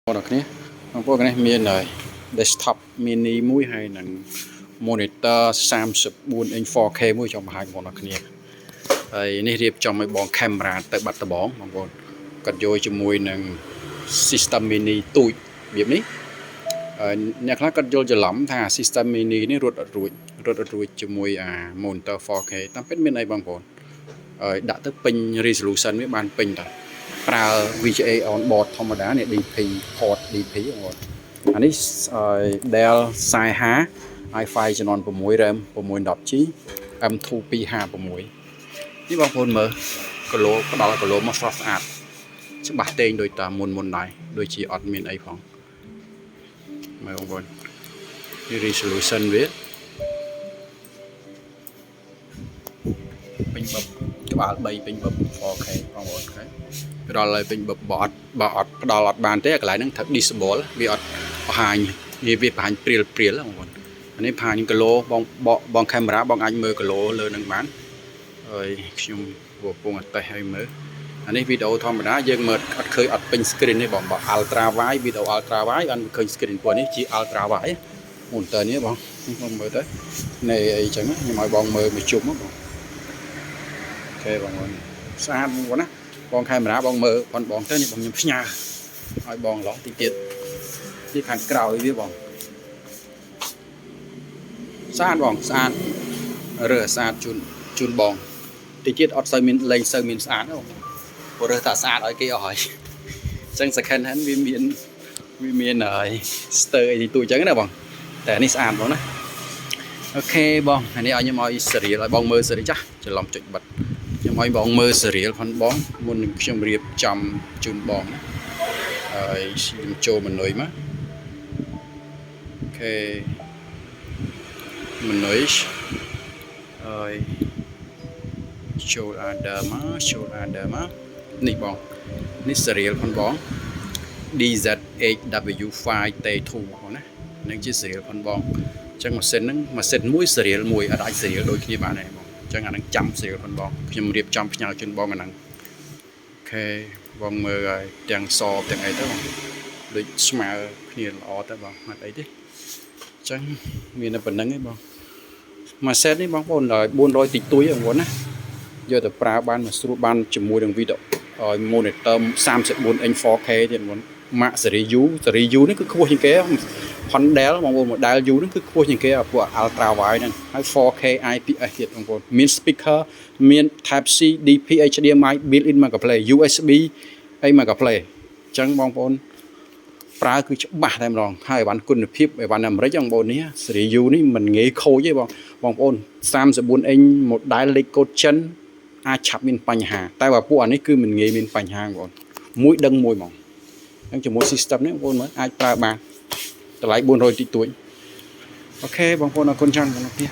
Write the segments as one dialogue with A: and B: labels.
A: Một cái này miền này desktop mini mũi hay là monitor Samsung inch 4K mũi trong hai một cái này này điệp trong mấy bọn camera tới bật tới bóng một bọn cắt vô cho mũi là system mini tụi việc ní nhà khác cắt vô cho lắm thà system mini này rút rụi cho mũi monitor 4K tam pet miền này bằng bọn đã tới pin resolution với ban pin rồiប្រើ VGA on board ធម្មតានេះ DP port DP បងអានេះ Dell Sai 5 i5 ចំនួន6 RAM 610G M2 256នេះបងប្អូនមើលគីឡូផ្ដល់គីឡូមកស្រស់ស្អាតច្បាស់តេងដូចតាមុនដែរដូចជាអត់មានអីផងមើលបងប្អូននេះ resolution វាពេញបបក្បាល3ពេញបប 4K បងប្អូនឃើញដល់ហើយពេញបបអត់ផ្ដល់អត់បានទេកន្លែងហ្នឹងត្រូវ disable វាអត់បង្ហាញវាបង្ហាញព្រាលបងប្អូនអានេះបង្ហាញគីឡូបងកាមេរ៉ាបងអាចមើលគីឡូលើនឹងបានហើយខ្ញុំកំពុងអត់តេស្តឲ្យមើលអានេះវីដេអូធម្មតាយើងមើលអត់ឃើញអត់ពេញ screen ទេបង ultra wide វីដេអូ ultra wide អត់ឃើញ screen ពួកនេះជា ultra wide monitor នេះបងមើលទៅនៃអីចឹងខ្ញុំឲ្យបងមើលមួយជុំបងអូខេបងប្អូនស្អាតបងប្អូនណាបងកាមេរ៉ាបងមើលបងទៅនេះបងខ្ញុំផ្ញើឲ្យបងឡោះតិចទៀតនេះខាងក្រោយវាបងស្អាតបងស្អាតរើស្អាតជូនបងតិចទៀតអត់សូវមានលេងសូវមានស្អាតទេបងព្រោះរើថាស្អាតឲ្យគេអស់ហើយអញ្ចឹង second hand វាមានហើយ stir អីទូអញ្ចឹងណាបងតែនេះស្អាតបងណាអូខេបងអានេះឲ្យខ្ញុំឲ្យ serial ឲ្យបងមើល serial ចាស់ច្រឡំចុចបិទខ្ញុំឲ្យបងមើល serial ផងបងមុននឹងខ្ញុំរៀបចំជូនបងណាហើយខ្ញុំចូលមេនុយមកអូខេមេនុយហើយចូល order មកនេះបងនេះ serial ផងបង DZ8W5T2 បងណានឹងជា serial ផងបងអញ្ចឹងម៉ាស៊ីនហ្នឹងម៉ាស៊ីនមួយ serial មួយអត់អាច serial ដូចគ្នាបានទេបងអញ្ចឹងអានឹងចាំ serial ផងបងខ្ញុំរៀបចំផ្ញើជូនបងអាហ្នឹងអូខេបងមើលហើយទាំងសទាំងអីទៅបងដូចស្មើគ្នាល្អទៅបងអត់អីទេអញ្ចឹងមានតែប៉ុណ្្នឹងឯងបងមួយសេតនេះបងប្អូនដល់400តិចតួយបងប្អូនណាយកទៅប្រើបានមកស្រួលបានជាមួយនឹងវីដេអូឲ្យ monitor 34 inch 4K ទៀតបងម៉ាក់ series U នេះគឺខ្ពស់ជាងគេDell បងប្អូន model U ហ្នឹងគឺខ្ពស់ជាងគេពួក ultra wide ហ្នឹងហើយ 4K IPS ទៀតបងប្អូនមាន speaker មាន type C DP HDMI built in មកកា play USB អីមកកា play អញ្ចឹងបងប្អូនប្រើគឺច្បាស់តែម្ដងហើយអីវ៉ាន់គុណភាពអីវ៉ាន់អាមេរិកបងប្អូននេះ series U នេះមិនងាយខូចទេបងប្អូន34 inch model Liquid Gen អាចឆាប់មានបញ្ហាតែបើពួកអានេះគឺមិនងាយមានបញ្ហាបងប្អូនមួយដឹងមួយហ្មងអញ្ចឹងជាមួយ system នេះបងប្អូនមើលអាចប្រើបានតម្លៃ400តិចតួចអូខេបងប្អូនអរគុណច្រើនបងប្អូន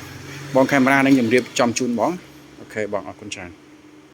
A: បងកាមេរ៉ានឹងជម្រាបចំជូនបងអូខេបងអរគុណច្រើន